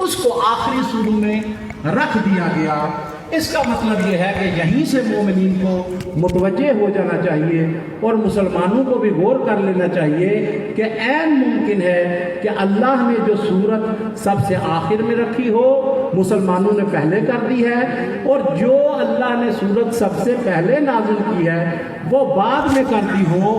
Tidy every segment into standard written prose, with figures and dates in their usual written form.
اس کو آخری سوروں میں رکھ دیا گیا۔ اس کا مطلب یہ ہے کہ یہیں سے مومنین کو متوجہ ہو جانا چاہیے اور مسلمانوں کو بھی غور کر لینا چاہیے کہ عین ممکن ہے کہ اللہ نے جو صورت سب سے آخر میں رکھی ہو مسلمانوں نے پہلے کر دی ہے، اور جو اللہ نے صورت سب سے پہلے نازل کی ہے وہ بعد میں کر دی ہو۔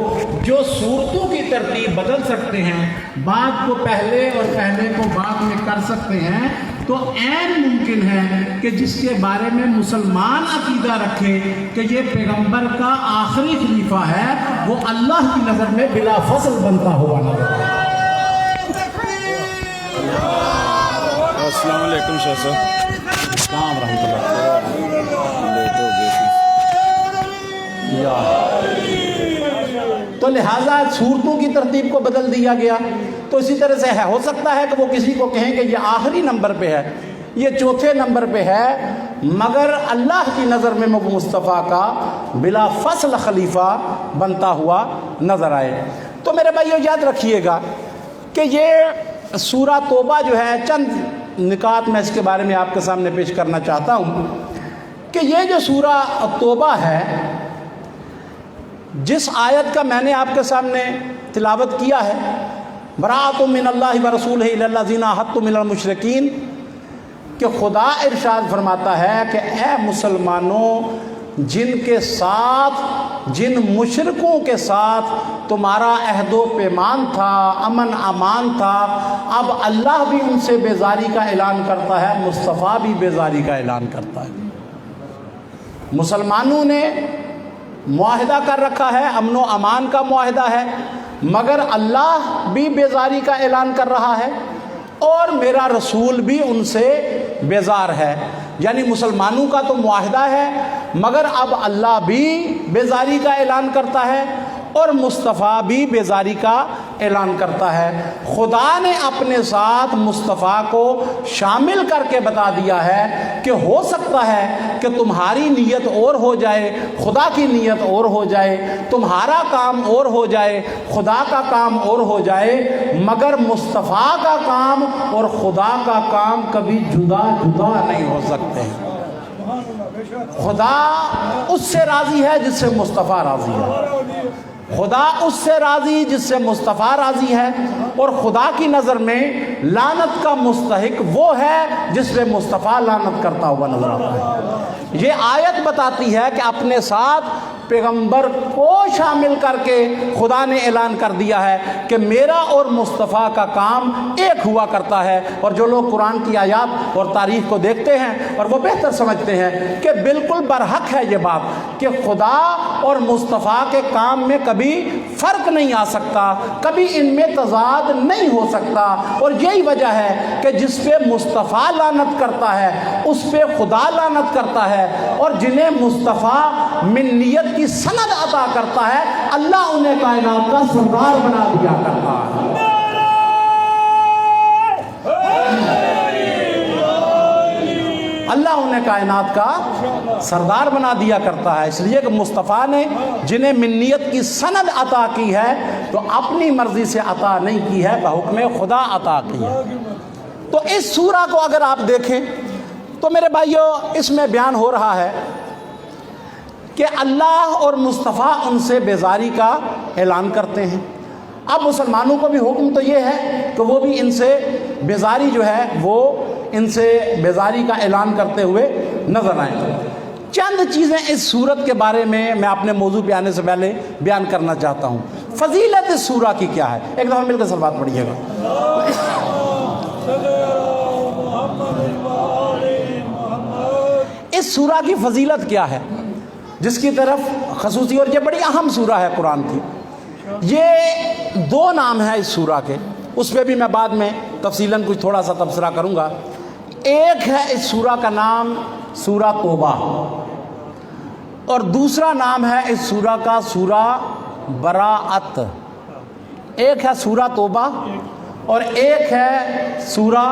جو صورتوں کی ترتیب بدل سکتے ہیں، بعد کو پہلے اور پہلے کو بعد میں کر سکتے ہیں، تو عین ممکن ہے کہ جس کے بارے میں مسلمان عقیدہ رکھے کہ یہ پیغمبر کا آخری خلیفہ ہے، وہ اللہ کی نظر میں بلا فصل بنتا ہوا نظر آئے۔ السلام علیکم شاہ صاحب، السلام ورحمۃ اللہ۔ تو لہٰذا صورتوں کی ترتیب کو بدل دیا گیا، تو اسی طرح سے ہو سکتا ہے کہ وہ کسی کو کہیں کہ یہ آخری نمبر پہ ہے، یہ چوتھے نمبر پہ ہے، مگر اللہ کی نظر میں مصطفیٰ کا بلا فصل خلیفہ بنتا ہوا نظر آئے۔ تو میرے بھائیو یاد رکھیے گا کہ یہ سورہ توبہ جو ہے، چند نکات میں اس کے بارے میں آپ کے سامنے پیش کرنا چاہتا ہوں کہ یہ جو سورہ توبہ ہے، جس آیت کا میں نے آپ کے سامنے تلاوت کیا ہے، براءۃ من اللہ ورسولہ الی الذین عاہدتم من المشرکین، کہ خدا ارشاد فرماتا ہے کہ اے مسلمانوں، جن کے ساتھ، جن مشرکوں کے ساتھ تمہارا عہد و پیمان تھا، امن امان تھا، اب اللہ بھی ان سے بیزاری کا اعلان کرتا ہے، مصطفیٰ بھی بیزاری کا اعلان کرتا ہے۔ مسلمانوں نے معاہدہ کر رکھا ہے، امن و امان کا معاہدہ ہے، مگر اللہ بھی بیزاری کا اعلان کر رہا ہے اور میرا رسول بھی ان سے بیزار ہے۔ یعنی مسلمانوں کا تو معاہدہ ہے، مگر اب اللہ بھی بیزاری کا اعلان کرتا ہے اور مصطفیٰ بھی بیزاری کا اعلان کرتا ہے۔ خدا نے اپنے ساتھ مصطفیٰ کو شامل کر کے بتا دیا ہے کہ ہو سکتا ہے کہ تمہاری نیت اور ہو جائے، خدا کی نیت اور ہو جائے، تمہارا کام اور ہو جائے، خدا کا کام اور ہو جائے، مگر مصطفیٰ کا کام اور خدا کا کام کبھی جدا جدا نہیں ہو سکتے ہیں۔ خدا اس سے راضی ہے جس سے مصطفیٰ راضی ہے، خدا اس سے راضی جس سے مصطفیٰ راضی ہے، اور خدا کی نظر میں لعنت کا مستحق وہ ہے جس پہ مصطفیٰ لعنت کرتا ہوا نظر آتا ہے۔ یہ آیت بتاتی ہے کہ اپنے ساتھ پیغمبر کو شامل کر کے خدا نے اعلان کر دیا ہے کہ میرا اور مصطفیٰ کا کام ایک ہوا کرتا ہے۔ اور جو لوگ قرآن کی آیات اور تاریخ کو دیکھتے ہیں اور وہ بہتر سمجھتے ہیں کہ بالکل برحق ہے یہ بات کہ خدا اور مصطفیٰ کے کام میں کبھی فرق نہیں آ سکتا، کبھی ان میں تضاد نہیں ہو سکتا، اور یہی وجہ ہے کہ جس پہ مصطفیٰ لعنت کرتا ہے اس پہ خدا لعنت کرتا ہے، اور جنہیں مصطفیٰ منیت کی سند عطا کرتا ہے اللہ انہیں کائنات کا سردار بنا دیا کرتا ہے۔ اللہ انہیں کائنات کا سردار بنا دیا کرتا ہے، اس لیے کہ مصطفیٰ نے جنہیں منیت کی سند عطا کی ہے تو اپنی مرضی سے عطا نہیں کی ہے، بحکم خدا عطا کی ہے۔ تو اس سورہ کو اگر آپ دیکھیں تو میرے بھائیوں اس میں بیان ہو رہا ہے کہ اللہ اور مصطفیٰ ان سے بیزاری کا اعلان کرتے ہیں۔ اب مسلمانوں کو بھی حکم تو یہ ہے کہ وہ بھی ان سے بیزاری جو ہے وہ ان سے بیزاری کا اعلان کرتے ہوئے نظر آئیں۔ چند چیزیں اس سورت کے بارے میں اپنے موضوع پہ آنے سے پہلے بیان کرنا چاہتا ہوں۔ فضیلت اس سورہ کی کیا ہے؟ ایک دفعہ مل کر صلوات پڑھیے گا۔ اس سورہ کی فضیلت کیا ہے جس کی طرف خصوصی، اور یہ بڑی اہم سورہ ہے قرآن کی۔ یہ دو نام ہیں اس سورہ کے، اس پہ بھی میں بعد میں تفصیلاً کچھ تھوڑا سا تبصرہ کروں گا۔ ایک ہے اس سورہ کا نام سورہ توبہ، اور دوسرا نام ہے اس سورہ کا سورہ براءت۔ ایک ہے سورہ توبہ اور ایک ہے سورہ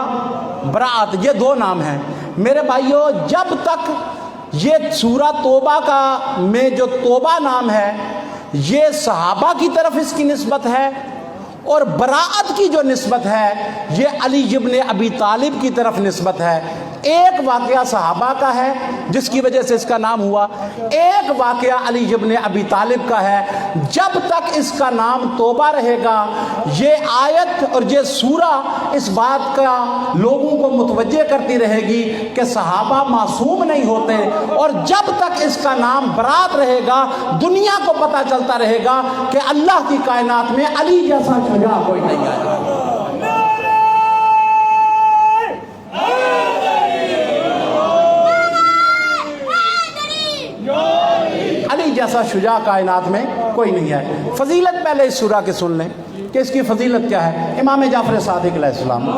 براءت، یہ دو نام ہیں۔ میرے بھائیو، جب تک یہ سورہ توبہ کا میں جو توبہ نام ہے یہ صحابہ کی طرف اس کی نسبت ہے، اور براءت کی جو نسبت ہے یہ علی ابن ابی طالب کی طرف نسبت ہے۔ ایک واقعہ صحابہ کا ہے جس کی وجہ سے اس کا نام ہوا، ایک واقعہ علی ابن ابی طالب کا ہے۔ جب تک اس کا نام توبہ رہے گا، یہ آیت اور یہ سورہ اس بات کا لوگوں کو متوجہ کرتی رہے گی کہ صحابہ معصوم نہیں ہوتے، اور جب تک اس کا نام برات رہے گا دنیا کو پتہ چلتا رہے گا کہ اللہ کی کائنات میں علی جیسا شجاع کوئی نہیں آیا۔ علی جیسا شجاع کائنات میں کوئی نہیں ہے۔ فضیلت پہلے اس سورہ کے سن لیں کہ اس کی فضیلت کیا ہے۔ امام جعفر صادق علیہ السلام،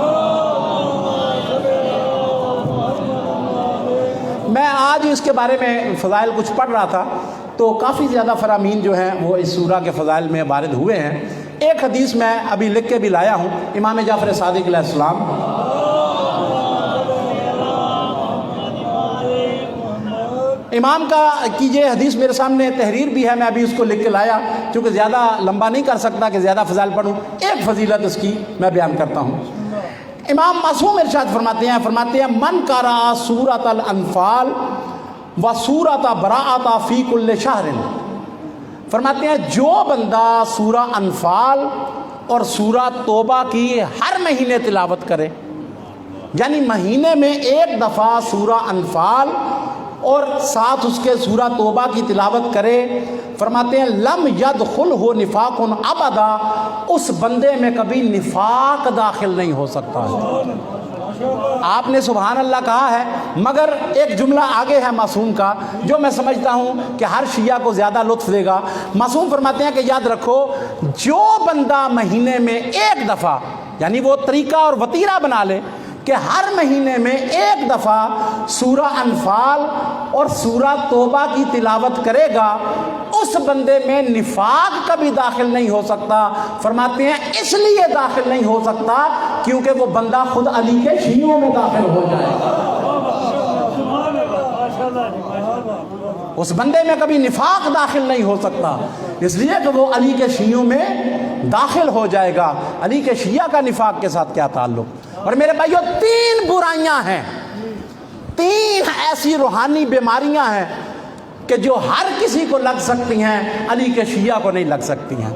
میں آج اس کے بارے میں فضائل کچھ پڑھ رہا تھا تو کافی زیادہ فرامین جو ہیں وہ اس سورہ کے فضائل میں وارد ہوئے ہیں۔ ایک حدیث میں ابھی لکھ کے بھی لایا ہوں، امام جعفر صادق علیہ السلام امام کی یہ حدیث میرے سامنے تحریر بھی ہے، میں ابھی اس کو لکھ کے لایا چونکہ زیادہ لمبا نہیں کر سکتا کہ زیادہ فضائل پڑھوں۔ ایک فضیلت اس کی میں بیان کرتا ہوں۔ امام معصوم ارشاد فرماتے ہیں من قرأ سورۃ الانفال و سورۃ براءۃ فی کل شہر، فرماتے ہیں جو بندہ سورہ انفال اور سورہ توبہ کی ہر مہینے تلاوت کرے، یعنی مہینے میں ایک دفعہ سورہ انفال اور ساتھ اس کے سورہ توبہ کی تلاوت کرے، فرماتے ہیں لم یدخلہ نفاق ابدا، اس بندے میں کبھی نفاق داخل نہیں ہو سکتا ہے۔ آپ نے سبحان اللہ کہا ہے، مگر ایک جملہ آگے ہے معصوم کا جو میں سمجھتا ہوں کہ ہر شیعہ کو زیادہ لطف دے گا۔ معصوم فرماتے ہیں کہ یاد رکھو جو بندہ مہینے میں ایک دفعہ، یعنی وہ طریقہ اور وتیرہ بنا لے کہ ہر مہینے میں ایک دفعہ سورہ انفال اور سورہ توبہ کی تلاوت کرے گا، اس بندے میں نفاق کبھی داخل نہیں ہو سکتا۔ فرماتے ہیں اس لیے داخل نہیں ہو سکتا کیونکہ وہ بندہ خود علی کے شیعوں میں داخل ہو جائے گا۔ اس بندے میں کبھی نفاق داخل نہیں ہو سکتا، اس لیے کہ وہ علی کے شیعوں میں داخل ہو جائے گا۔ علی کے شیعہ کا نفاق کے ساتھ کیا تعلق؟ اور میرے بھائیو تین برائیاں ہیں، تین ایسی روحانی بیماریاں ہیں کہ جو ہر کسی کو لگ سکتی ہیں، علی کے شیعہ کو نہیں لگ سکتی ہیں۔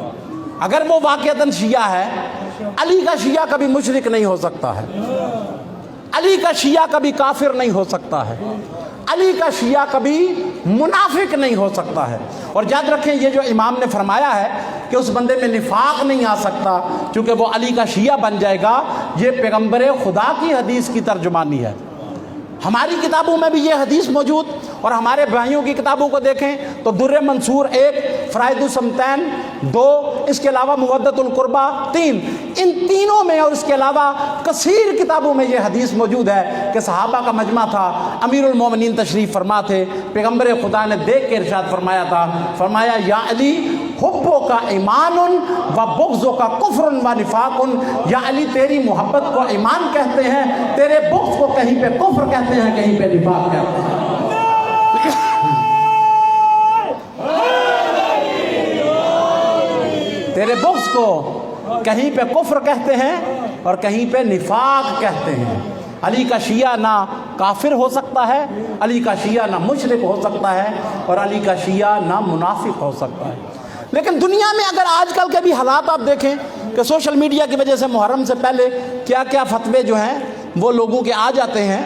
اگر وہ واقعتاً شیعہ ہے، علی کا شیعہ کبھی مشرک نہیں ہو سکتا ہے، علی کا شیعہ کبھی کافر نہیں ہو سکتا ہے، علی کا شیعہ کبھی منافق نہیں ہو سکتا ہے۔ اور یاد رکھیں یہ جو امام نے فرمایا ہے کہ اس بندے میں نفاق نہیں آ سکتا چونکہ وہ علی کا شیعہ بن جائے گا، یہ پیغمبر خدا کی حدیث کی ترجمانی ہے۔ ہماری کتابوں میں بھی یہ حدیث موجود، اور ہمارے بھائیوں کی کتابوں کو دیکھیں تو در منصور 1، فرائض الصمتین 2، اس کے علاوہ مودۃ القربہ 3، ان تینوں میں اور اس کے علاوہ کثیر کتابوں میں یہ حدیث موجود ہے کہ صحابہ کا مجمع تھا، امیر المومنین تشریف فرما تھے، پیغمبر خدا نے دیکھ کے ارشاد فرمایا تھا، فرمایا یا علی حبوں کا ایمان و بغضوں کا کفر و نفاق، یا علی تیری محبت کو ایمان کہتے ہیں، تیرے بغض کو کہیں پہ کفر کہتے ہیں، کہیں پہ نفاق کہتے ہیں۔ تیرے بغض کو کہیں پہ کفر کہتے ہیں اور کہیں پہ نفاق کہتے ہیں۔ علی کا شیعہ نہ کافر ہو سکتا ہے، علی کا شیعہ نہ مشرک ہو سکتا ہے، اور علی کا شیعہ نہ منافق ہو سکتا ہے۔ لیکن دنیا میں اگر آج کل کے بھی حالات آپ دیکھیں کہ سوشل میڈیا کی وجہ سے محرم سے پہلے کیا کیا فتوے جو ہیں وہ لوگوں کے آ جاتے ہیں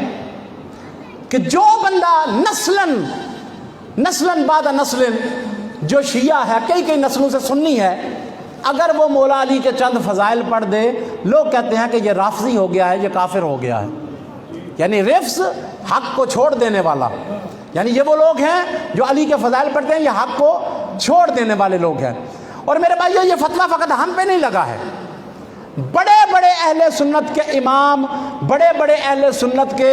کہ جو بندہ نسلاً بعد نسل جو شیعہ ہے، کئی نسلوں سے سنی ہے، اگر وہ مولا علی کے چند فضائل پڑھ دے، لوگ کہتے ہیں کہ یہ رافضی ہو گیا ہے، یہ کافر ہو گیا ہے۔ یعنی رفض حق کو چھوڑ دینے والا، یعنی یہ وہ لوگ ہیں جو علی کے فضائل پڑھتے ہیں، یہ حق کو چھوڑ دینے والے لوگ ہیں۔ اور میرے بھائیو یہ فتویٰ فقط ہم پہ نہیں لگا ہے، بڑے بڑے اہل سنت کے امام، بڑے بڑے اہل سنت کے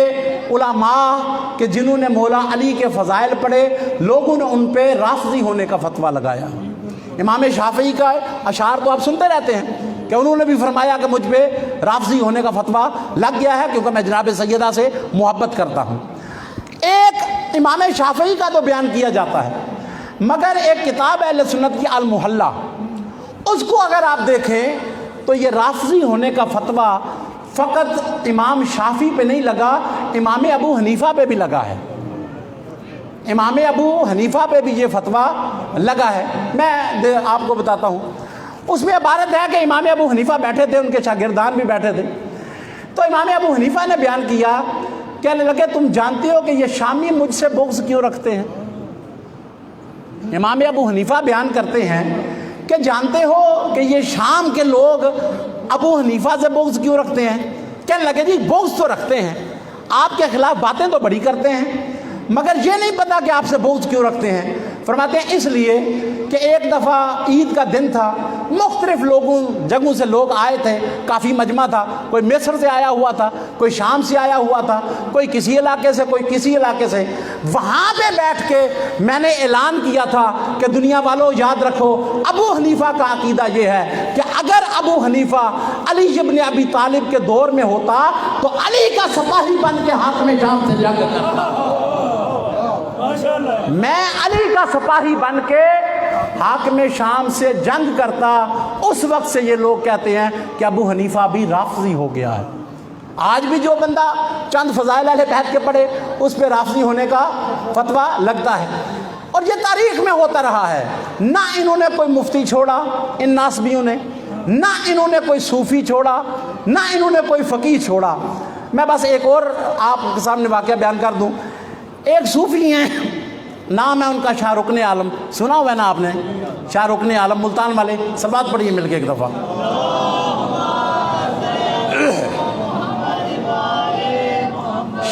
علماء کہ جنہوں نے مولا علی کے فضائل پڑھے، لوگوں نے ان پہ رافضی ہونے کا فتویٰ لگایا۔ امام شافعی کا اشعار تو آپ سنتے رہتے ہیں کہ انہوں نے بھی فرمایا کہ مجھ پہ رافضی ہونے کا فتویٰ لگ گیا ہے کیونکہ میں جناب سیدہ سے محبت کرتا ہوں۔ ایک امام شافعی کا تو بیان کیا جاتا ہے، مگر ایک کتاب اہل سنت کی المحلہ، اس کو اگر آپ دیکھیں تو یہ رافضی ہونے کا فتویٰ فقط امام شافعی پہ نہیں لگا، امام ابو حنیفہ پہ بھی لگا ہے، امام ابو حنیفہ پہ بھی یہ فتویٰ لگا ہے۔ میں آپ کو بتاتا ہوں، اس میں عبارت ہے کہ امام ابو حنیفہ بیٹھے تھے، ان کے شاگردان بھی بیٹھے تھے، تو امام ابو حنیفہ نے بیان کیا، کہنے لگے تم جانتے ہو کہ یہ شامی مجھ سے بغض کیوں رکھتے ہیں؟ امام ابو حنیفہ بیان کرتے ہیں کہ جانتے ہو کہ یہ شام کے لوگ ابو حنیفہ سے بغض کیوں رکھتے ہیں؟ کہنے لگے جی بغض تو رکھتے ہیں، آپ کے خلاف باتیں تو بڑی کرتے ہیں، مگر یہ نہیں پتا کہ آپ سے بغض کیوں رکھتے ہیں۔ فرماتے ہیں اس لیے کہ ایک دفعہ عید کا دن تھا، مختلف جگہوں سے لوگ آئے تھے، کافی مجمع تھا، کوئی مصر سے آیا ہوا تھا، کوئی شام سے آیا ہوا تھا، کوئی کسی علاقے سے، کوئی کسی علاقے سے۔ وہاں پہ بیٹھ کے میں نے اعلان کیا تھا کہ دنیا والوں یاد رکھو، ابو حنیفہ کا عقیدہ یہ ہے کہ اگر ابو حنیفہ علی ابن ابی طالب کے دور میں ہوتا تو علی کا سپاہی بن کے ہاتھ میں جام سے جنگ کرتا، میں علی کا سپاہی بن کے حاکم شام سے جنگ کرتا۔ اس وقت سے یہ لوگ کہتے ہیں کہ ابو حنیفہ بھی رافضی ہو گیا ہے۔ آج بھی جو بندہ چند فضائل اہل بیت کے پڑھے اس پہ رافضی ہونے کا فتویٰ لگتا ہے، اور یہ تاریخ میں ہوتا رہا ہے۔ نہ انہوں نے کوئی مفتی چھوڑا ان ناسبیوں نے، نہ انہوں نے کوئی صوفی چھوڑا، نہ انہوں نے کوئی فقیہ چھوڑا۔ میں بس ایک اور آپ کے سامنے واقعہ بیان کر دوں۔ ایک صوفی ہیں، نام ہے ان کا شاہ رکن عالم، سنا ہوا ہے نا آپ نے؟ شاہ رکن عالم ملتان والے، سبات پڑھیے مل کے ایک دفعہ۔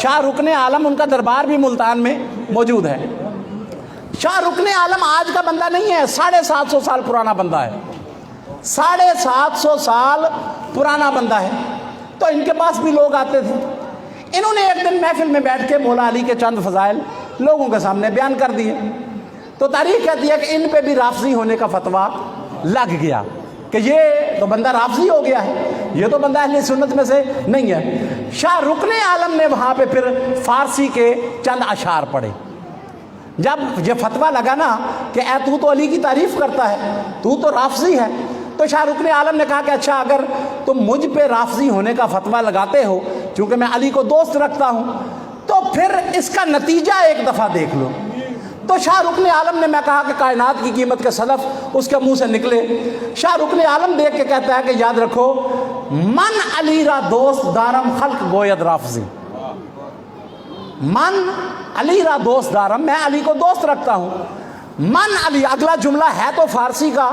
شاہ رکن عالم، ان کا دربار بھی ملتان میں موجود ہے۔ شاہ رکن عالم آج کا بندہ نہیں ہے، 750 سال پرانا بندہ ہے، 750 سال پرانا بندہ ہے۔ تو ان کے پاس بھی لوگ آتے تھے۔ انہوں نے ایک دن محفل میں بیٹھ کے مولا علی کے چند فضائل لوگوں کے سامنے بیان کر دیے، تو تاریخ کہتی ہے کہ ان پہ بھی رافضی ہونے کا فتویٰ لگ گیا کہ یہ تو بندہ رافضی ہو گیا ہے، یہ تو بندہ اہل سنت میں سے نہیں ہے۔ شاہ رکن عالم نے وہاں پہ پھر فارسی کے چند اشعار پڑھے۔ جب یہ فتویٰ لگا نا کہ اے تو علی کی تعریف کرتا ہے، تو رافضی ہے، تو شاہ رکن عالم نے کہا کہ اچھا اگر تم مجھ پہ رافضی ہونے کا فتویٰ لگاتے ہو، چونکہ میں علی کو دوست رکھتا ہوں، تو پھر اس کا نتیجہ ایک دفعہ دیکھ لو۔ تو شاہ رکن عالم نے، میں کہا کہ کائنات کی قیمت کے صدف اس کے منہ سے نکلے۔ شاہ رکن عالم دیکھ کے کہتا ہے کہ یاد رکھو، من علی را دوست دارم خلق گوید رافضی، من علی را دوست دارم، میں علی کو دوست رکھتا ہوں، من علی، اگلا جملہ ہے تو فارسی کا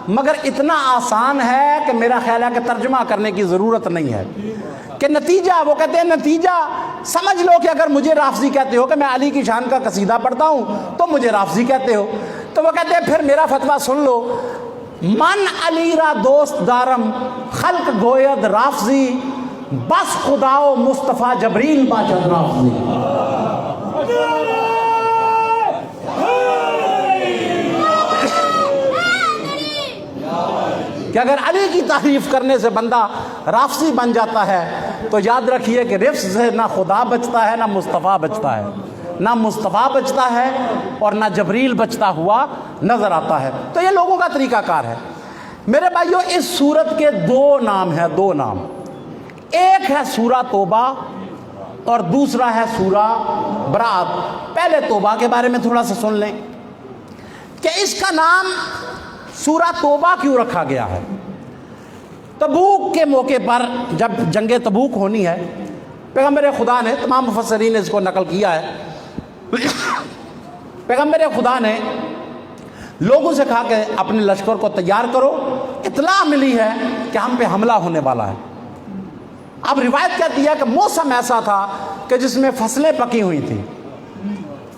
مگر اتنا آسان ہے کہ میرا خیال ہے کہ ترجمہ کرنے کی ضرورت نہیں ہے کہ نتیجہ، وہ کہتے ہیں نتیجہ سمجھ لو کہ اگر مجھے رافضی کہتے ہو کہ میں علی کی شان کا قصیدہ پڑھتا ہوں تو مجھے رافضی کہتے ہو، تو وہ کہتے ہیں پھر میرا فتویٰ سن لو، من علی را دوست دارم خلق گوید رافضی، بس خداو مصطفیٰ جبریل باچد رافضی۔ کہ اگر علی کی تعریف کرنے سے بندہ رافضی بن جاتا ہے تو یاد رکھیے کہ رفض سے نہ خدا بچتا ہے، نہ مصطفیٰ بچتا ہے، نہ مصطفیٰ بچتا ہے اور نہ جبریل بچتا ہوا نظر آتا ہے۔ تو یہ لوگوں کا طریقہ کار ہے۔ میرے بھائیو، اس سورت کے دو نام ہیں، دو نام، ایک ہے سورہ توبہ اور دوسرا ہے سورہ برات۔ پہلے توبہ کے بارے میں تھوڑا سا سن لیں کہ اس کا نام سورہ توبہ کیوں رکھا گیا ہے۔ تبوک کے موقع پر جب جنگ تبوک ہونی ہے، پیغمبر خدا نے، تمام مفسرین نے اس کو نقل کیا ہے، پیغمبر خدا نے لوگوں سے کہا کہ اپنے لشکر کو تیار کرو، اطلاع ملی ہے کہ ہم پہ حملہ ہونے والا ہے۔ اب روایت کہتی ہے کہ موسم ایسا تھا کہ جس میں فصلیں پکی ہوئی تھیں،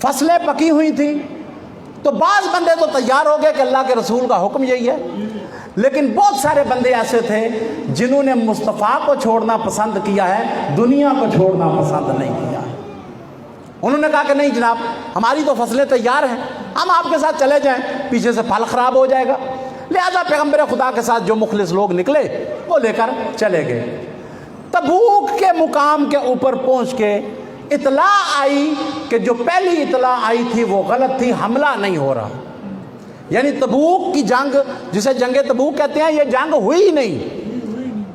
فصلیں پکی ہوئی تھیں، تو بعض بندے تو تیار ہو گئے کہ اللہ کے رسول کا حکم یہی ہے، لیکن بہت سارے بندے ایسے تھے جنہوں نے مصطفیٰ کو چھوڑنا پسند کیا ہے، دنیا کو چھوڑنا پسند نہیں کیا ہے۔ انہوں نے کہا کہ نہیں جناب، ہماری تو فصلیں تیار ہیں، ہم آپ کے ساتھ چلے جائیں، پیچھے سے پھل خراب ہو جائے گا۔ لہذا پیغمبر خدا کے ساتھ جو مخلص لوگ نکلے وہ لے کر چلے گئے۔ تبوک کے مقام کے اوپر پہنچ کے اطلاع آئی کہ جو پہلی اطلاع آئی تھی وہ غلط تھی، حملہ نہیں ہو رہا۔ یعنی تبوک کی جنگ، جسے جنگ تبوک کہتے ہیں، یہ جنگ ہوئی ہی نہیں،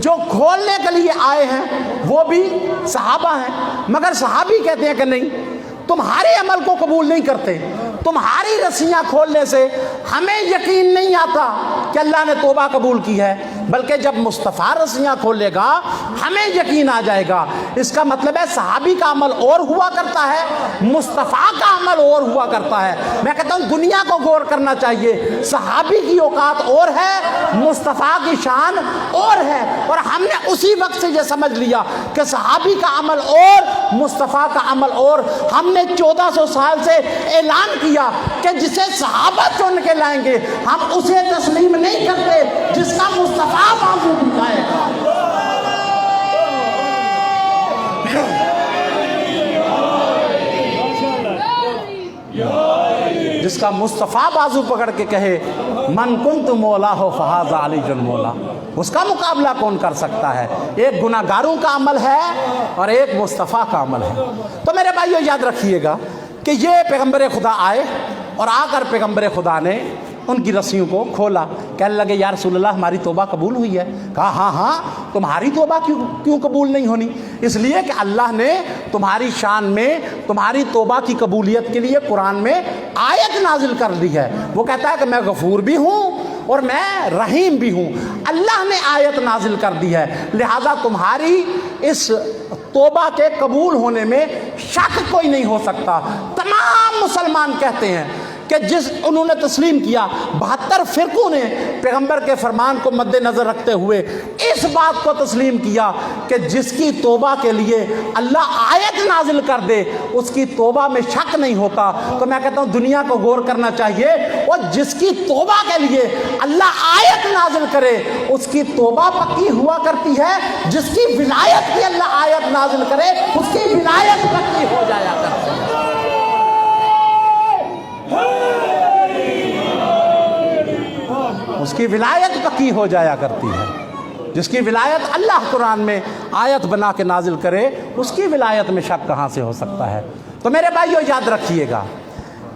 جو کھولنے کے لیے آئے ہیں وہ بھی صحابہ ہیں، مگر صحابی کہتے ہیں کہ نہیں، تمہارے عمل کو قبول نہیں کرتے، تمہاری رسیاں کھولنے سے ہمیں یقین نہیں آتا کہ اللہ نے توبہ قبول کی ہے، بلکہ جب مصطفیٰ رسیاں کھولے گا ہمیں یقین آ جائے گا۔ اس کا مطلب ہے صحابی کا عمل اور ہوا کرتا ہے، مصطفیٰ کا عمل اور ہوا کرتا ہے۔ میں کہتا ہوں دنیا کو غور کرنا چاہیے، صحابی کی اوقات اور ہے، مصطفیٰ کی شان اور ہے، اور ہم نے اسی وقت سے یہ سمجھ لیا کہ صحابی کا عمل اور مصطفیٰ کا عمل اور۔ ہم نے 1400 سال سے اعلان کیا کہ جسے صحابہ چن کے لائیں گے ہم اسے تسلیم نہیں کرتے جس کا مصطفیٰ بازو دکھائے گا۔ جس کا مصطفیٰ بازو پکڑ کے کہے من کنت مولا ہو فہذا علی جن مولا، اس کا مقابلہ کون کر سکتا ہے؟ ایک گناہ گاروں کا عمل ہے اور ایک مصطفیٰ کا عمل ہے۔ تو میرے بھائیو یاد رکھیے گا کہ یہ پیغمبر خدا آئے اور آ کر پیغمبر خدا نے ان کی رسیوں کو کھولا، کہنے لگے یا رسول اللہ ہماری توبہ قبول ہوئی ہے۔ کہا ہاں ہاں تمہاری توبہ کیوں قبول نہیں ہونی؟ اس لیے کہ اللہ نے تمہاری شان میں تمہاری توبہ کی قبولیت کے لیے قرآن میں آیت نازل کر دی ہے۔ وہ کہتا ہے کہ میں غفور بھی ہوں اور میں رحیم بھی ہوں، اللہ نے آیت نازل کر دی ہے، لہذا تمہاری اس توبہ کے قبول ہونے میں شک کوئی نہیں ہو سکتا۔ تمام مسلمان کہتے ہیں کہ جس انہوں نے تسلیم کیا، 72 فرقوں نے پیغمبر کے فرمان کو مد نظر رکھتے ہوئے اس بات کو تسلیم کیا کہ جس کی توبہ کے لیے اللہ آیت نازل کر دے اس کی توبہ میں شک نہیں ہوتا۔ تو میں کہتا ہوں دنیا کو غور کرنا چاہیے، اور جس کی توبہ کے لیے اللہ آیت نازل کرے اس کی توبہ پکی ہوا کرتی ہے، جس کی ولایت کی اللہ آیت نازل کرے اس کی ولایت پکی ہو جایا کرتی ہے۔ اس کی ولایت پکی ہو جایا کرتی ہے۔ جس کی ولایت اللہ قرآن میں آیت بنا کے نازل کرے اس کی ولایت میں شک کہاں سے ہو سکتا ہے؟ تو میرے بھائیو یاد رکھیے گا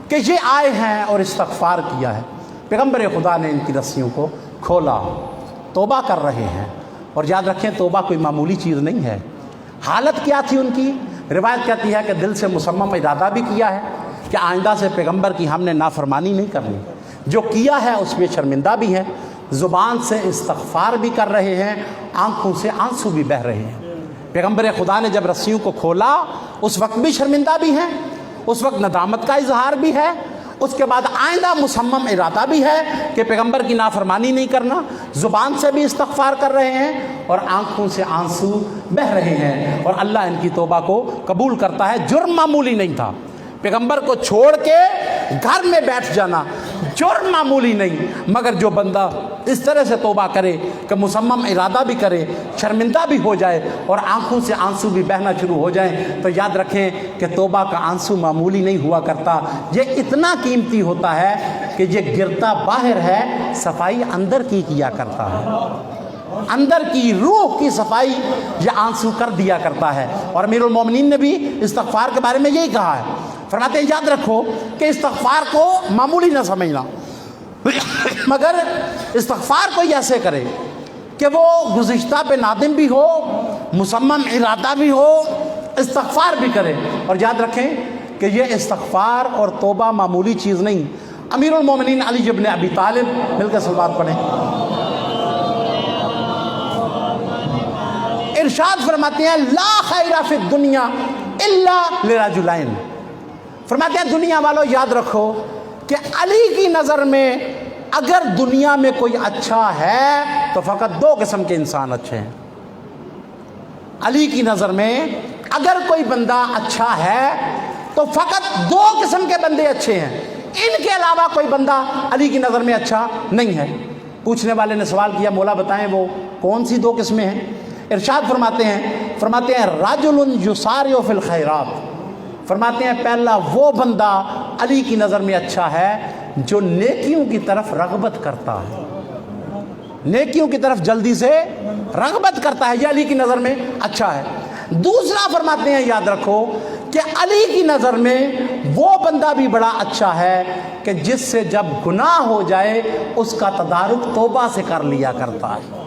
کہ یہ آئے ہیں اور استغفار کیا ہے، پیغمبر خدا نے ان کی رسیوں کو کھولا، توبہ کر رہے ہیں۔ اور یاد رکھیں توبہ کوئی معمولی چیز نہیں ہے۔ حالت کیا تھی ان کی؟ روایت کہتی ہے کہ دل سے مصمم ارادہ بھی کیا ہے کہ آئندہ سے پیغمبر کی ہم نے نافرمانی نہیں کرنی، جو کیا ہے اس میں شرمندہ بھی ہیں، زبان سے استغفار بھی کر رہے ہیں، آنکھوں سے آنسو بھی بہہ رہے ہیں۔ پیغمبر خدا نے جب رسیوں کو کھولا اس وقت بھی شرمندہ بھی ہیں، اس وقت ندامت کا اظہار بھی ہے، اس کے بعد آئندہ مصمم ارادہ بھی ہے کہ پیغمبر کی نافرمانی نہیں کرنا، زبان سے بھی استغفار کر رہے ہیں اور آنکھوں سے آنسو بہہ رہے ہیں، اور اللہ ان کی توبہ کو قبول کرتا ہے۔ جرم معمولی نہیں تھا، پیغمبر کو چھوڑ کے گھر میں بیٹھ جانا جرم معمولی نہیں، مگر جو بندہ اس طرح سے توبہ کرے کہ مصمم ارادہ بھی کرے، شرمندہ بھی ہو جائے اور آنکھوں سے آنسو بھی بہنا شروع ہو جائیں، تو یاد رکھیں کہ توبہ کا آنسو معمولی نہیں ہوا کرتا، یہ اتنا قیمتی ہوتا ہے کہ یہ گرتا باہر ہے، صفائی اندر کی کیا کرتا ہے، اندر کی روح کی صفائی یہ آنسو کر دیا کرتا ہے۔ اور امیر المومنین نے بھی استغفار کے بارے میں یہی کہا ہے، فرماتے ہیں یاد رکھو کہ استغفار کو معمولی نہ سمجھنا، مگر استغفار کو ایسے کرے کہ وہ گزشتہ پہ نادم بھی ہو، مصمم ارادہ بھی ہو، استغفار بھی کرے۔ اور یاد رکھیں کہ یہ استغفار اور توبہ معمولی چیز نہیں۔ امیر المومنین علی ابن ابی طالب، مل کے سلوات پڑھیں، ارشاد فرماتے ہیں لا خیر فی الدنیا الا لرجلین، فرماتے ہیں دنیا والوں یاد رکھو کہ علی کی نظر میں اگر دنیا میں کوئی اچھا ہے تو فقط 2 قسم کے انسان اچھے ہیں۔ علی کی نظر میں اگر کوئی بندہ اچھا ہے تو فقط 2 قسم کے بندے اچھے ہیں، ان کے علاوہ کوئی بندہ علی کی نظر میں اچھا نہیں ہے۔ پوچھنے والے نے سوال کیا مولا بتائیں وہ کون سی 2 قسمیں ہیں؟ ارشاد فرماتے ہیں رجل یسارع فی الخیرات، فرماتے ہیں پہلا وہ بندہ علی کی نظر میں اچھا ہے جو نیکیوں کی طرف رغبت کرتا ہے، نیکیوں کی طرف جلدی سے رغبت کرتا ہے، یہ علی کی نظر میں اچھا ہے۔ دوسرا فرماتے ہیں یاد رکھو کہ علی کی نظر میں وہ بندہ بھی بڑا اچھا ہے کہ جس سے جب گناہ ہو جائے اس کا تدارک توبہ سے کر لیا کرتا ہے۔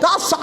10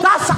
10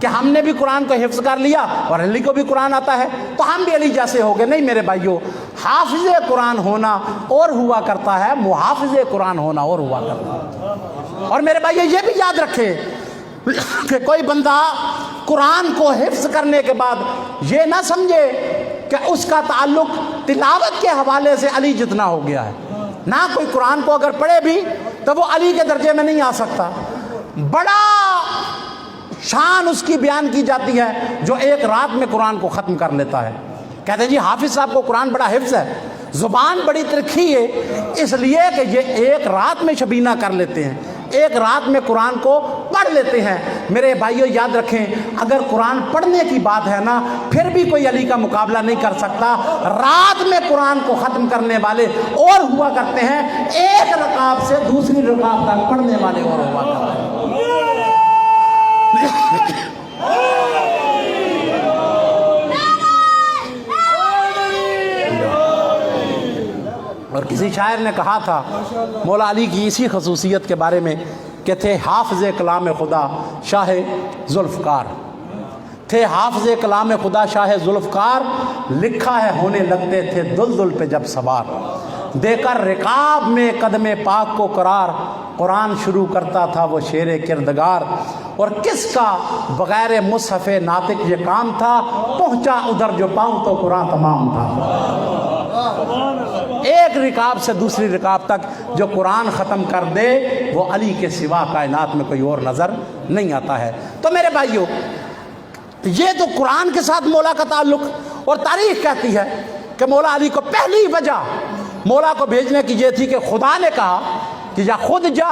کہ ہم نے بھی قرآن کو حفظ کر لیا اور علی کو بھی قرآن آتا ہے تو ہم بھی علی جیسے ہو گئے. نہیں میرے بھائیو، حافظ قرآن ہونا اور ہوا کرتا ہے، محافظ قرآن ہونا اور ہوا کرتا ہے. اور میرے بھائیو یہ بھی یاد رکھے کہ کوئی بندہ قرآن کو حفظ کرنے کے بعد یہ نہ سمجھے کہ اس کا تعلق تلاوت کے حوالے سے علی جتنا ہو گیا ہے. نہ کوئی قرآن کو اگر پڑھے بھی تو وہ علی کے درجے میں نہیں آ سکتا. بڑا شان اس کی بیان کی جاتی ہے جو ایک رات میں قرآن کو ختم کر لیتا ہے. کہتے ہیں جی حافظ صاحب کو قرآن بڑا حفظ ہے، زبان بڑی ترکھی ہے، اس لیے کہ یہ ایک رات میں شبینہ کر لیتے ہیں، ایک رات میں قرآن کو پڑھ لیتے ہیں. میرے بھائیو یاد رکھیں، اگر قرآن پڑھنے کی بات ہے نا پھر بھی کوئی علی کا مقابلہ نہیں کر سکتا. رات میں قرآن کو ختم کرنے والے اور ہوا کرتے ہیں، ایک رکعت سے دوسری رکعت تک پڑھنے والے اور ہوا کرتے ہیں. اور کسی شاعر نے کہا تھا مولا علی کی اسی خصوصیت کے بارے میں کہ تھے حافظ کلام خدا شاہ ذوالفقار. تھے حافظ کلام خدا شاہ ذوالفقار، لکھا ہے ہونے لگتے تھے دلدل پہ جب سوار. دے کر رکاب میں قدم پاک کو قرار، قرآن شروع کرتا تھا وہ شیر کردگار. اور کس کا بغیر مصحف ناطق یہ کام تھا، پہنچا ادھر جو پاؤں تو قرآن تمام تھا. ایک رکاب سے دوسری رکاب تک جو قرآن ختم کر دے وہ علی کے سوا کائنات میں کوئی اور نظر نہیں آتا ہے. تو میرے بھائیو یہ تو قرآن کے ساتھ مولا کا تعلق. اور تاریخ کہتی ہے کہ مولا علی کو پہلی وجہ مولا کو بھیجنے کی یہ تھی کہ خدا نے کہا کہ یا خود جا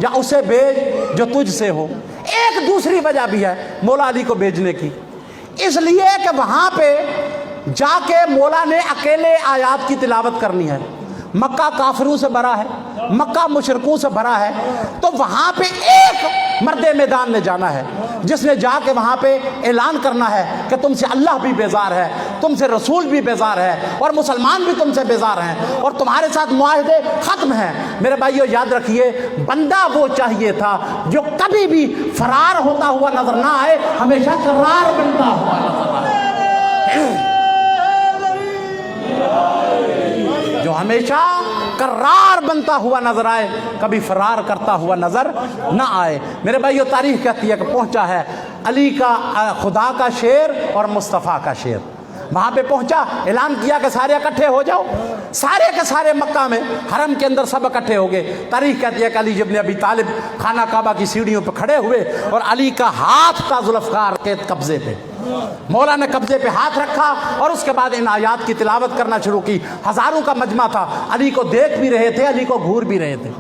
یا اسے بھیج جو تجھ سے ہو. ایک دوسری وجہ بھی ہے مولا علی کو بھیجنے کی، اس لیے کہ وہاں پہ جا کے مولا نے اکیلے آیات کی تلاوت کرنی ہے. مکہ کافروں سے بھرا ہے، مکہ مشرکوں سے بھرا ہے، تو وہاں پہ ایک مرد میدان نے جانا ہے جس نے جا کے وہاں پہ اعلان کرنا ہے کہ تم سے اللہ بھی بیزار ہے، تم سے رسول بھی بیزار ہے، اور مسلمان بھی تم سے بیزار ہیں، اور تمہارے ساتھ معاہدے ختم ہیں. میرے بھائیو یاد رکھیے، بندہ وہ چاہیے تھا جو کبھی بھی فرار ہوتا ہوا نظر نہ آئے، ہمیشہ قرار بنتا ہوا نظر آئے، جو ہمیشہ قرار بنتا ہوا نظر آئے، کبھی فرار کرتا ہوا نظر نہ آئے. میرے بھائیو تاریخ کہتی ہے کہ پہنچا ہے علی کا خدا کا شیر اور مصطفیٰ کا شیر. وہاں پہ پہنچا، اعلان کیا کہ سارے اکٹھے ہو جاؤ. سارے کے سارے مکہ میں حرم کے اندر سب اکٹھے ہو گئے. تاریخ کہتی ہے کہ علی ابن ابی طالب خانہ کعبہ کی سیڑھیوں پہ کھڑے ہوئے اور علی کا ہاتھ تھا ذوالفقار کے قبضے پہ. مولا نے قبضے پہ ہاتھ رکھا اور اس کے بعد ان آیات کی تلاوت کرنا شروع کی. ہزاروں کا مجمع تھا، علی کو دیکھ بھی رہے تھے، علی کو گھور بھی رہے تھے،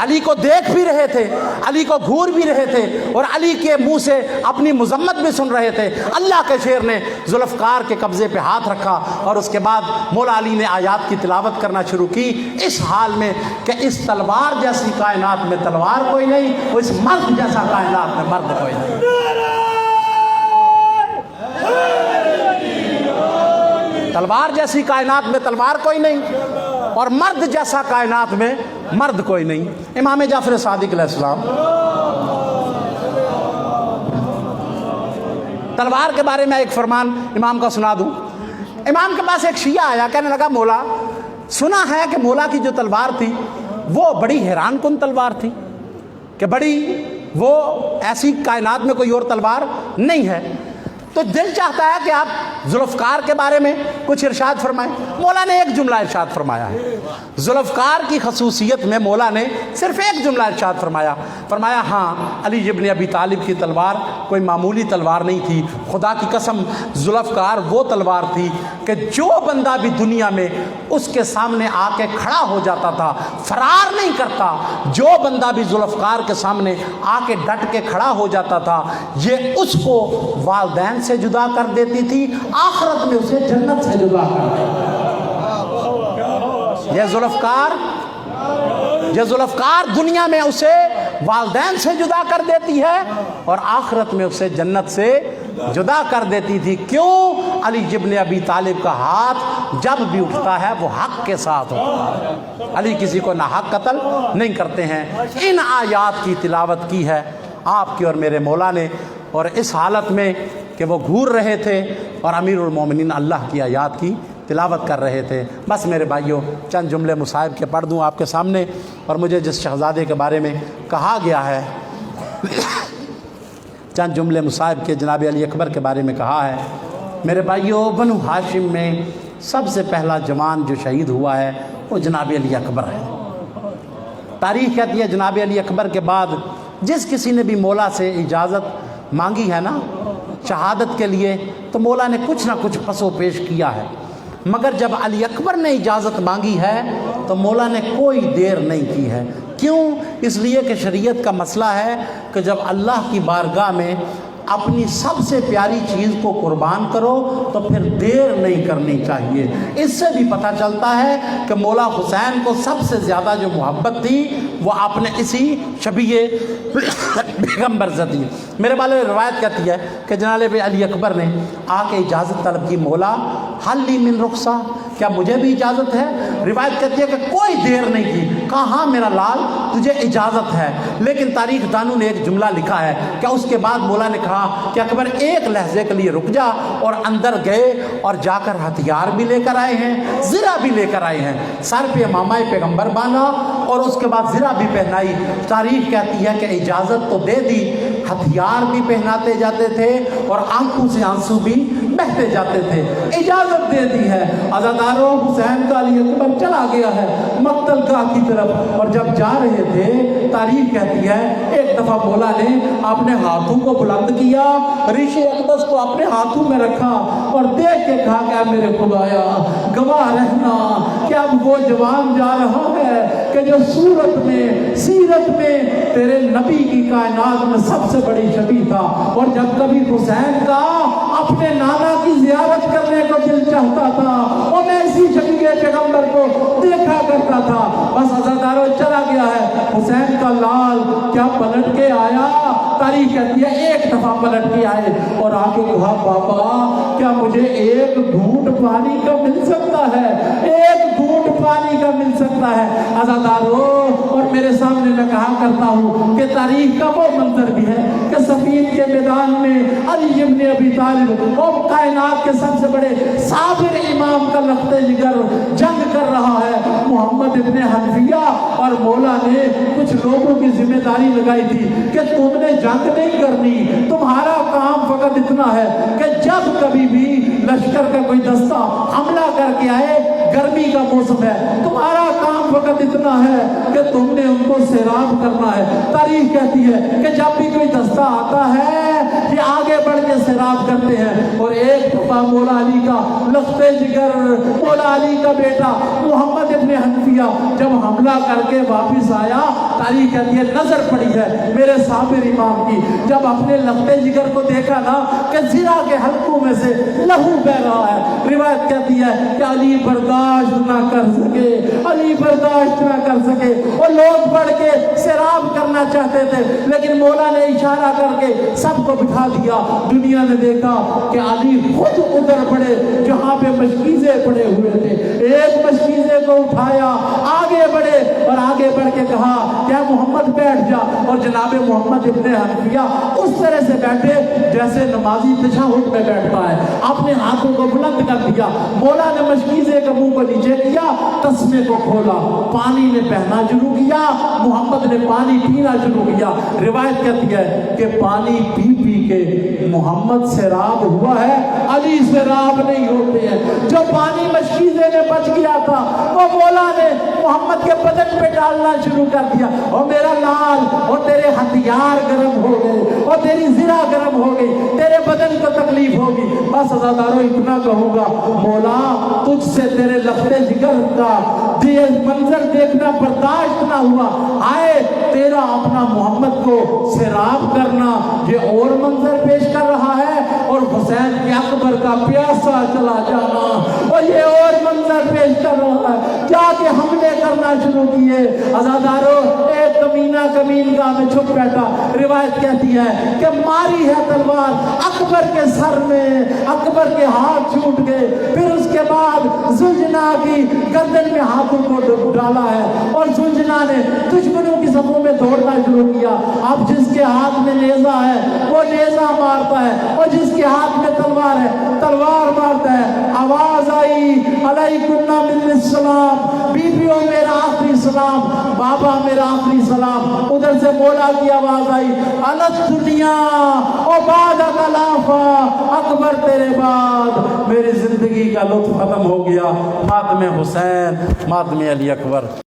علی کو دیکھ بھی رہے تھے، علی کو گھور بھی رہے تھے، اور علی کے منہ سے اپنی مذمت بھی سن رہے تھے. اللہ کے شیر نے ذوالفقار کے قبضے پہ ہاتھ رکھا اور اس کے بعد مولا علی نے آیات کی تلاوت کرنا شروع کی، اس حال میں کہ اس تلوار جیسی کائنات میں تلوار کوئی نہیں، اور اس مرد جیسا کائنات میں مرد کوئی نہیں. تلوار جیسی کائنات میں تلوار کوئی نہیں، اور مرد جیسا کائنات میں مرد کوئی نہیں. امام جعفر صادق علیہ السلام تلوار کے بارے میں ایک فرمان امام کا سنا دوں. امام کے پاس ایک شیعہ آیا، کہنے لگا مولا سنا ہے کہ مولا کی جو تلوار تھی وہ بڑی حیران کن تلوار تھی، کہ بڑی وہ ایسی کائنات میں کوئی اور تلوار نہیں ہے، تو دل چاہتا ہے کہ آپ ذوالفقار کے بارے میں کچھ ارشاد فرمائیں. مولا نے ایک جملہ ارشاد فرمایا ہے. ذوالفقار کی خصوصیت میں مولا نے صرف ایک جملہ ارشاد فرمایا ہاں علی ابن ابی طالب کی تلوار کوئی معمولی تلوار نہیں تھی. خدا کی قسم ذوالفقار وہ تلوار تھی کہ جو بندہ بھی دنیا میں اس کے سامنے آ کے کھڑا ہو جاتا تھا، فرار نہیں کرتا. جو بندہ بھی ذوالفقار کے سامنے آ کے ڈٹ کے کھڑا ہو جاتا تھا، یہ اس کو والدین سے جدا کر دیتی تھی، آخرت میں اسے جنت سے جدا کر دیتی. یہ ذوالفقار دنیا میں اسے والدین سے جدا کر دیتی ہے اور آخرت میں اسے جنت سے جدا کر دیتی تھی. کیوں؟ علی ابن ابی طالب کا ہاتھ جب بھی اٹھتا ہے وہ حق کے ساتھ ہوتا ہے. علی کسی کو ناحق قتل نہیں کرتے ہیں. ان آیات کی تلاوت کی ہے آپ کی اور میرے مولا نے. اور اس حالت میں کہ وہ گھور رہے تھے اور امیر المومنین اللہ کی آیات کی تلاوت کر رہے تھے۔ بس میرے بھائیوں چند جملے مصاحب کے پڑھ دوں آپ کے سامنے، اور مجھے جس شہزادے کے بارے میں کہا گیا ہے چند جملے مصاحب کے جناب علی اکبر کے بارے میں کہا ہے۔ میرے بھائیوں بنو ہاشم میں سب سے پہلا جوان جو شہید ہوا ہے وہ جناب علی اکبر ہے۔ تاریخ کہتی ہے جناب علی اکبر کے بعد جس کسی نے بھی مولا سے اجازت مانگی ہے نا شہادت کے لیے، تو مولا نے کچھ نہ کچھ پس و پیش کیا ہے، مگر جب علی اکبر نے اجازت مانگی ہے تو مولا نے کوئی دیر نہیں کی ہے۔ کیوں؟ اس لیے کہ شریعت کا مسئلہ ہے کہ جب اللہ کی بارگاہ میں اپنی سب سے پیاری چیز کو قربان کرو تو پھر دیر نہیں کرنی چاہیے۔ اس سے بھی پتہ چلتا ہے کہ مولا حسین کو سب سے زیادہ جو محبت تھی وہ آپ نے اسی شبیہ پیغمبر سے دی۔ میرے والے روایت کہتی ہے کہ جناب علی اکبر نے آ کے اجازت طلب کی، مولا حل لی من رخصہ، کیا مجھے بھی اجازت ہے؟ روایت کہتی ہے کہ کوئی دیر نہیں کی، کہا ہاں میرا لال تجھے اجازت ہے۔ لیکن تاریخ دانوں نے ایک جملہ لکھا ہے کہ اس کے بعد مولا نے کہا کہ اکبر ایک لحظے کے لیے رک جا، اور اندر گئے اور جا کر ہتھیار بھی لے کر آئے ہیں، زرہ بھی لے کر آئے ہیں، سر پہ امامہ پیغمبر باندھا اور اس کے بعد زرہ بھی پہنائی۔ تاریخ کہتی ہے کہ اجازت تو دے دی، ہتھیار بھی پہناتے جاتے تھے اور آنکھوں سے آنسو بھی بہتے جاتے تھے، اجازت دے دی ہے۔ عزاداروں حسین کا علی اکبر چلا گیا ہے مقتل گاہ کی طرف، اور جب جا رہے تھے تاریخ کہتی ہے ایک دفعہ مولا نے اپنے ہاتھوں کو بلند کیا، ریش اقدس کو اپنے ہاتھوں میں رکھا اور دیکھ کے کہا کہ میرے خدایا گواہ رہنا کہ اب وہ جوان جا رہا ہے کہ جو صورت میں سیرت میں تیرے نبی کی کائنات میں سب سے بڑی شبیہ تھا، اور جب کبھی حسین کا اپنے نانا کی زیارت کرنے کو دل چاہتا تھا اور میں اسی شبیہ پیغمبر کو دیکھا کرتا تھا۔ بس عزاداروں چلا گیا ہے حسین کا لال، کیا پلٹ کے آیا؟ تاریخ کہتی ہے ایک دفعہ پلٹ کے آئے اور آ کے کہا بابا کیا مجھے ایک گھونٹ پانی کا مل سکتا ہے؟ ایک گھونٹ پانی کا مل سکتا ہے؟ عزاداروں اور میرے سامنے میں کہا کرتا ہوں کہ تاریخ کا وہ منظر بھی ہے کہ صفین کے میدان میں علی ابن ابی طالب اور کائنات کے سب سے بڑے صابر امام کا لخت جگر جنگ کر رہا ہے محمد ابن حنفیہ، اور مولا نے کچھ لوگوں کی ذمہ داری لگائی تھی کہ تم نے جنگ نہیں کرنی، تمہارا کام فقط اتنا ہے کہ جب کبھی بھی لشکر کا کوئی دستہ حملہ کر کے آئے، گرمی کا موسم ہے، تمہارا کام فقط اتنا ہے کہ تم نے ان کو سیراب کرنا ہے۔ تاریخ کہتی ہے کہ جب بھی کوئی دستہ آتا ہے یہ آگے بڑھ کے سیراب کرتے ہیں، اور ایک دفعہ مولا علی کا لخت جگر، مولا علی کا بیٹا محمد ابن حنفیہ جب حملہ کر کے واپس آیا، تاریخ کہتی ہے نظر پڑی ہے میرے صابر امام کی، جب اپنے لخت جگر کو دیکھا نا کہ زرہ کے حلقوں میں سے لہو بہ رہا ہے، روایت کہتی ہے کہ علی برداشت نہ کر سکے، علی برداشت نہ کر سکے، اور لوگ بڑھ کے سیراب کرنا چاہتے تھے، لیکن مولا نے اشارہ کر کے سب کو بٹھا دیا۔ دنیا نے دیکھا کہ علی خود ادھر پڑے جہاں پہ مشکیزیں پڑے ہوئے تھے، ایک مشکیزے کو اٹھایا، آگے بڑھے اور آگے بڑھ کے کہا کیا محمد بیٹھ جا، اور جناب محمد ابن حنفیہ اس طرح سے بیٹھے جیسے نمازی تشہد میں بیٹھتا ہے، اپنے ہاتھوں کو بلند کر دیا، مولا نے مشکیزے کے منہ کو نیچے کیا، تسمے کو کھولا، پانی میں بہنا شروع کیا، محمد نے پانی پینا شروع کیا۔ روایت کہتی ہے کہ پانی پی پی کے محمد سیراب ہوا ہے، علی سیراب نہیں ہوتے ہیں۔ جو پانی مشکیزے میں بچ گیا تھا وہ مولا نے محمد کے بدن پہ ڈالنا شروع کر دیا، اور میرا لال اور تیرے ہتھیار گرم ہو گئے اور تیری زرہ گرم ہو گئی، تیرے بدن کو تکلیف ہوگی۔ بس عزاداروں اتنا کہوں گا، مولا تجھ سے تیرے لخت جگر کا یہ منظر دیکھنا برداشت نہ ہوا، آئے تیرا اپنا محمد کو سیراب کرنا یہ اور منظر پیش کر رہا ہے، اور حسین کے اکبر کا پیاسا چلا جانا اور یہ اور منظر پیش کر رہا ہے، جا کے حملے کرنا شروع کیے۔ عزاداروں ایک کمینہ کمین گاہ میں چھپ بیٹھا، روایت کہتی ہے کہ ماری ہے تلوار اکبر کے سر میں، اکبر کے ہاتھ چھوٹ گئے، پھر اس کے بعد زلجنا کی گردن میں ہاتھوں کو ڈالا ہے اور زلجنا نے دشمنوں کی صفوں میں دوڑنا شروع کیا۔ اب جس کے ہاتھ میں نیزہ ہے وہ نیزہ مارتا ہے، اور جس کے ہاتھ میں تلوار ہے تلوار مارتا ہے۔ آواز آئی علیکم من السلام، بیویوں میرا آخری سلام، بابا میرا آخری سلام۔ ادھر سے مولا کی آواز آئی الگ دنیا اور بعد خلافہ، اکبر تیرے بعد میری زندگی کا لطف ختم ہو گیا۔ ماتم حسین، ماتم علی اکبر۔